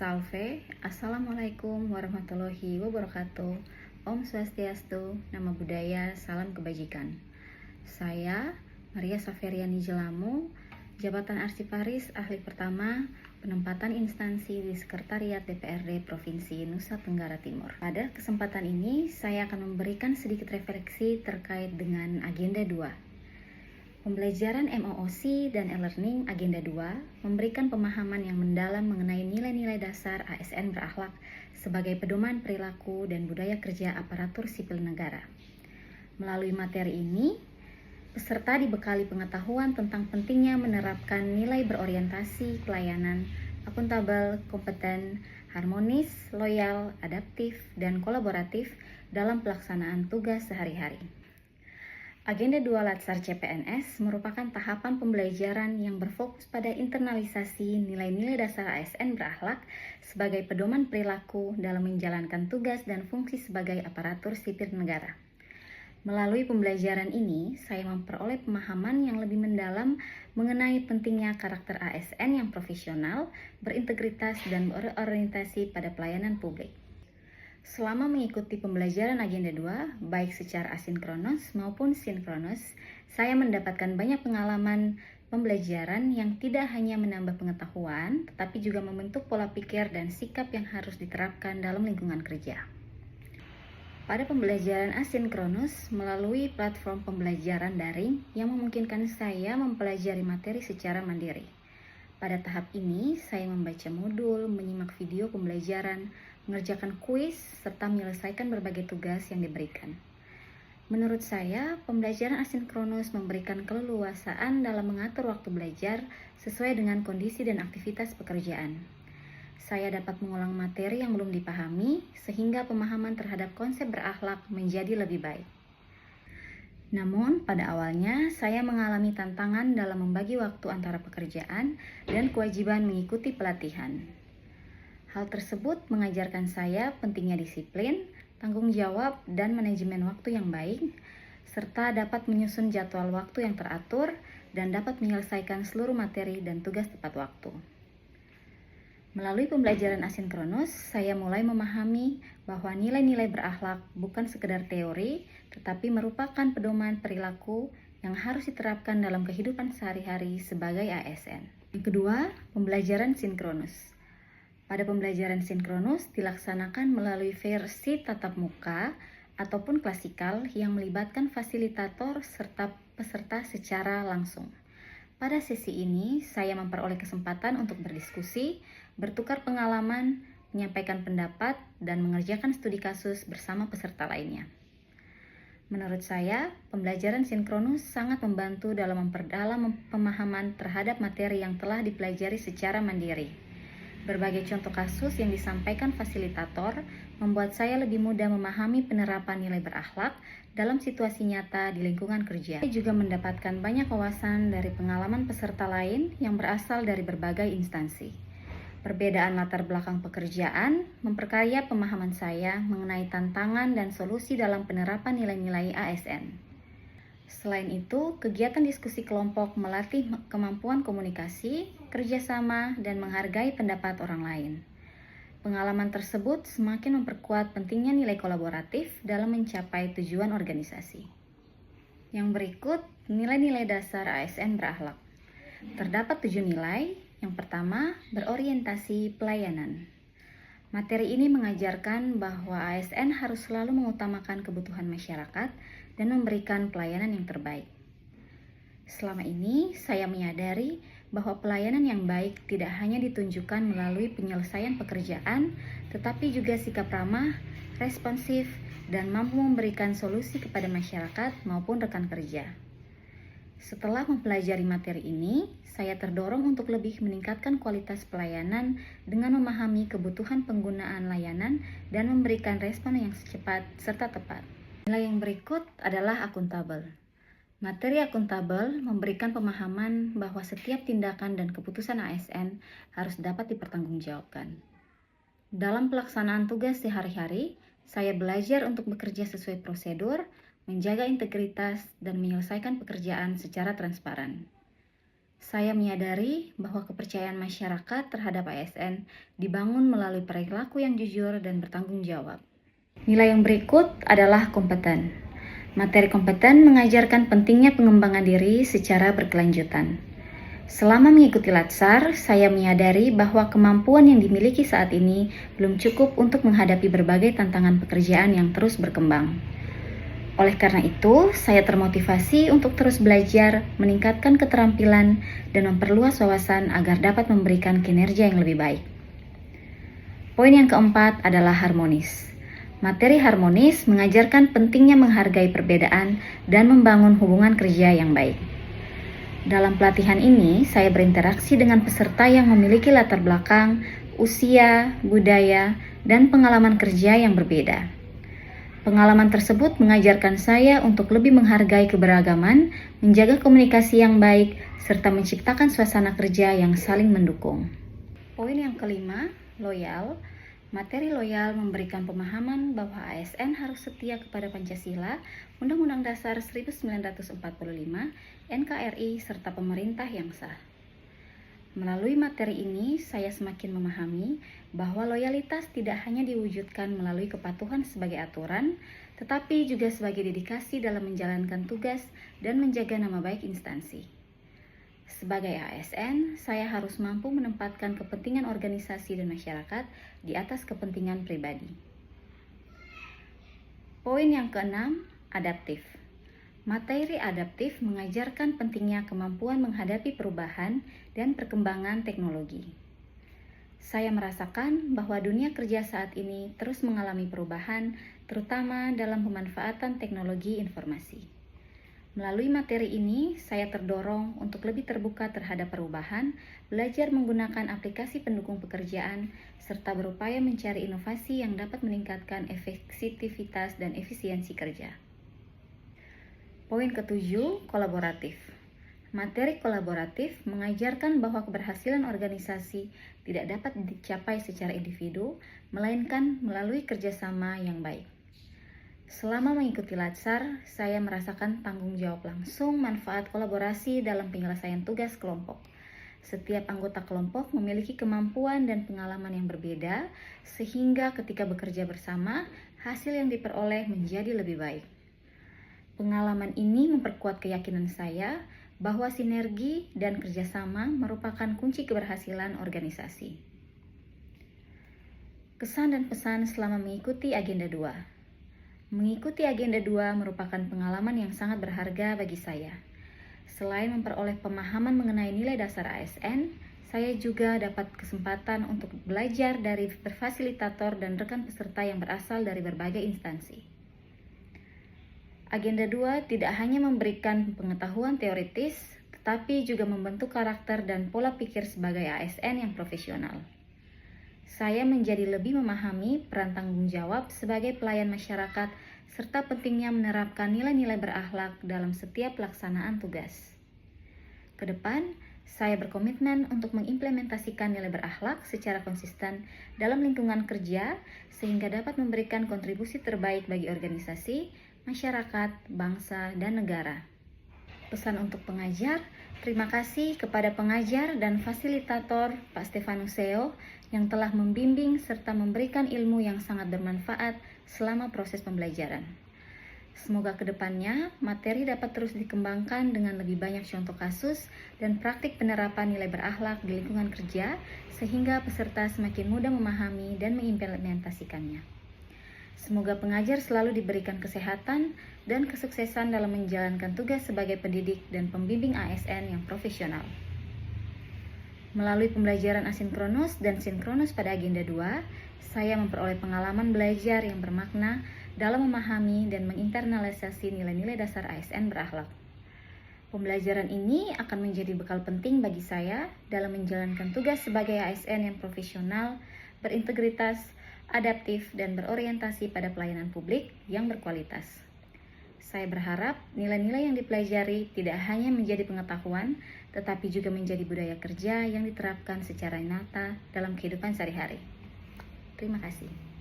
Salve, Assalamualaikum warahmatullahi wabarakatuh. Om Swastiastu, Nama Budaya, Salam Kebajikan. Saya, Maria Saferiani Jelamu, Jabatan Arsiparis Ahli Pertama, Penempatan Instansi di Sekretariat DPRD Provinsi Nusa Tenggara Timur. Pada kesempatan ini, saya akan memberikan sedikit refleksi terkait dengan Agenda 2. Pembelajaran MOOC dan e-learning Agenda 2 memberikan pemahaman yang mendalam mengenai nilai-nilai dasar ASN berakhlak sebagai pedoman perilaku dan budaya kerja aparatur sipil negara. Melalui materi ini, peserta dibekali pengetahuan tentang pentingnya menerapkan nilai berorientasi pelayanan, akuntabel, kompeten, harmonis, loyal, adaptif, dan kolaboratif dalam pelaksanaan tugas sehari-hari. Agenda 2 Latsar CPNS merupakan tahapan pembelajaran yang berfokus pada internalisasi nilai-nilai dasar ASN berakhlak sebagai pedoman perilaku dalam menjalankan tugas dan fungsi sebagai aparatur sipil negara. Melalui pembelajaran ini, saya memperoleh pemahaman yang lebih mendalam mengenai pentingnya karakter ASN yang profesional, berintegritas, dan berorientasi pada pelayanan publik. Selama mengikuti pembelajaran Agenda 2, baik secara asinkronus maupun sinkronus, saya mendapatkan banyak pengalaman pembelajaran yang tidak hanya menambah pengetahuan, tetapi juga membentuk pola pikir dan sikap yang harus diterapkan dalam lingkungan kerja. Pada pembelajaran asinkronus, melalui platform pembelajaran daring yang memungkinkan saya mempelajari materi secara mandiri. Pada tahap ini, saya membaca modul, menyimak video pembelajaran, mengerjakan kuis, serta menyelesaikan berbagai tugas yang diberikan. Menurut saya, pembelajaran asinkronus memberikan keleluasaan dalam mengatur waktu belajar sesuai dengan kondisi dan aktivitas pekerjaan. Saya dapat mengulang materi yang belum dipahami, sehingga pemahaman terhadap konsep berakhlak menjadi lebih baik. Namun, pada awalnya saya mengalami tantangan dalam membagi waktu antara pekerjaan dan kewajiban mengikuti pelatihan. Hal tersebut mengajarkan saya pentingnya disiplin, tanggung jawab, dan manajemen waktu yang baik, serta dapat menyusun jadwal waktu yang teratur dan dapat menyelesaikan seluruh materi dan tugas tepat waktu. Melalui pembelajaran asinkronus, saya mulai memahami bahwa nilai-nilai berakhlak bukan sekedar teori, tetapi merupakan pedoman perilaku yang harus diterapkan dalam kehidupan sehari-hari sebagai ASN. Yang kedua, pembelajaran sinkronus. Pada pembelajaran sinkronus dilaksanakan melalui versi tatap muka ataupun klasikal yang melibatkan fasilitator serta peserta secara langsung. Pada sesi ini, saya memperoleh kesempatan untuk berdiskusi, bertukar pengalaman, menyampaikan pendapat, dan mengerjakan studi kasus bersama peserta lainnya. Menurut saya, pembelajaran sinkronus sangat membantu dalam memperdalam pemahaman terhadap materi yang telah dipelajari secara mandiri. Berbagai contoh kasus yang disampaikan fasilitator membuat saya lebih mudah memahami penerapan nilai berakhlak dalam situasi nyata di lingkungan kerja. Saya juga mendapatkan banyak wawasan dari pengalaman peserta lain yang berasal dari berbagai instansi. Perbedaan latar belakang pekerjaan memperkaya pemahaman saya mengenai tantangan dan solusi dalam penerapan nilai-nilai ASN. Selain itu, kegiatan diskusi kelompok melatih kemampuan komunikasi, kerjasama, dan menghargai pendapat orang lain. Pengalaman tersebut semakin memperkuat pentingnya nilai kolaboratif dalam mencapai tujuan organisasi. Yang berikut, nilai-nilai dasar ASN berakhlak. Terdapat 7 nilai. Yang pertama, berorientasi pelayanan. Materi ini mengajarkan bahwa ASN harus selalu mengutamakan kebutuhan masyarakat dan memberikan pelayanan yang terbaik. Selama ini, saya menyadari bahwa pelayanan yang baik tidak hanya ditunjukkan melalui penyelesaian pekerjaan, tetapi juga sikap ramah, responsif, dan mampu memberikan solusi kepada masyarakat maupun rekan kerja. Setelah mempelajari materi ini, saya terdorong untuk lebih meningkatkan kualitas pelayanan dengan memahami kebutuhan penggunaan layanan dan memberikan respon yang secepat serta tepat. Nilai yang berikut adalah akuntabel. Materi akuntabel memberikan pemahaman bahwa setiap tindakan dan keputusan ASN harus dapat dipertanggungjawabkan. Dalam pelaksanaan tugas sehari-hari, saya belajar untuk bekerja sesuai prosedur, menjaga integritas, dan menyelesaikan pekerjaan secara transparan. Saya menyadari bahwa kepercayaan masyarakat terhadap ASN dibangun melalui perilaku yang jujur dan bertanggung jawab. Nilai yang berikut adalah kompeten. Materi kompeten mengajarkan pentingnya pengembangan diri secara berkelanjutan. Selama mengikuti Latsar, saya menyadari bahwa kemampuan yang dimiliki saat ini belum cukup untuk menghadapi berbagai tantangan pekerjaan yang terus berkembang. Oleh karena itu, saya termotivasi untuk terus belajar, meningkatkan keterampilan, dan memperluas wawasan agar dapat memberikan kinerja yang lebih baik. Poin yang keempat adalah harmonis. Materi harmonis mengajarkan pentingnya menghargai perbedaan dan membangun hubungan kerja yang baik. Dalam pelatihan ini, saya berinteraksi dengan peserta yang memiliki latar belakang, usia, budaya, dan pengalaman kerja yang berbeda. Pengalaman tersebut mengajarkan saya untuk lebih menghargai keberagaman, menjaga komunikasi yang baik, serta menciptakan suasana kerja yang saling mendukung. Poin yang kelima, loyal. Materi loyal memberikan pemahaman bahwa ASN harus setia kepada Pancasila, Undang-Undang Dasar 1945, NKRI, serta pemerintah yang sah. Melalui materi ini, saya semakin memahami bahwa loyalitas tidak hanya diwujudkan melalui kepatuhan sebagai aturan, tetapi juga sebagai dedikasi dalam menjalankan tugas dan menjaga nama baik instansi. Sebagai ASN, saya harus mampu menempatkan kepentingan organisasi dan masyarakat di atas kepentingan pribadi. Poin yang keenam, adaptif. Materi adaptif mengajarkan pentingnya kemampuan menghadapi perubahan dan perkembangan teknologi. Saya merasakan bahwa dunia kerja saat ini terus mengalami perubahan, terutama dalam pemanfaatan teknologi informasi. Melalui materi ini, saya terdorong untuk lebih terbuka terhadap perubahan, belajar menggunakan aplikasi pendukung pekerjaan, serta berupaya mencari inovasi yang dapat meningkatkan efektivitas dan efisiensi kerja. Poin ketujuh, kolaboratif. Materi kolaboratif mengajarkan bahwa keberhasilan organisasi tidak dapat dicapai secara individu, melainkan melalui kerjasama yang baik. Selama mengikuti Latsar, saya merasakan tanggung jawab langsung manfaat kolaborasi dalam penyelesaian tugas kelompok. Setiap anggota kelompok memiliki kemampuan dan pengalaman yang berbeda, sehingga ketika bekerja bersama, hasil yang diperoleh menjadi lebih baik. Pengalaman ini memperkuat keyakinan saya bahwa sinergi dan kerjasama merupakan kunci keberhasilan organisasi. Kesan dan pesan selama mengikuti Agenda 2. Mengikuti Agenda 2 merupakan pengalaman yang sangat berharga bagi saya. Selain memperoleh pemahaman mengenai nilai dasar ASN, saya juga dapat kesempatan untuk belajar dari fasilitator dan rekan peserta yang berasal dari berbagai instansi. Agenda 2 tidak hanya memberikan pengetahuan teoritis, tetapi juga membentuk karakter dan pola pikir sebagai ASN yang profesional. Saya menjadi lebih memahami peran tanggung jawab sebagai pelayan masyarakat, serta pentingnya menerapkan nilai-nilai berakhlak dalam setiap pelaksanaan tugas. Ke depan, saya berkomitmen untuk mengimplementasikan nilai berakhlak secara konsisten dalam lingkungan kerja, sehingga dapat memberikan kontribusi terbaik bagi organisasi, masyarakat, bangsa, dan negara. Pesan untuk pengajar, terima kasih kepada pengajar dan fasilitator Pak Stefanus Seo yang telah membimbing serta memberikan ilmu yang sangat bermanfaat selama proses pembelajaran. Semoga kedepannya materi dapat terus dikembangkan dengan lebih banyak contoh kasus dan praktik penerapan nilai berakhlak di lingkungan kerja, sehingga peserta semakin mudah memahami dan mengimplementasikannya. Semoga pengajar selalu diberikan kesehatan dan kesuksesan dalam menjalankan tugas sebagai pendidik dan pembimbing ASN yang profesional. Melalui pembelajaran asinkronus dan sinkronus pada Agenda 2, saya memperoleh pengalaman belajar yang bermakna dalam memahami dan menginternalisasi nilai-nilai dasar ASN berakhlak. Pembelajaran ini akan menjadi bekal penting bagi saya dalam menjalankan tugas sebagai ASN yang profesional, berintegritas, adaptif, dan berorientasi pada pelayanan publik yang berkualitas. Saya berharap nilai-nilai yang dipelajari tidak hanya menjadi pengetahuan, tetapi juga menjadi budaya kerja yang diterapkan secara nyata dalam kehidupan sehari-hari. Terima kasih.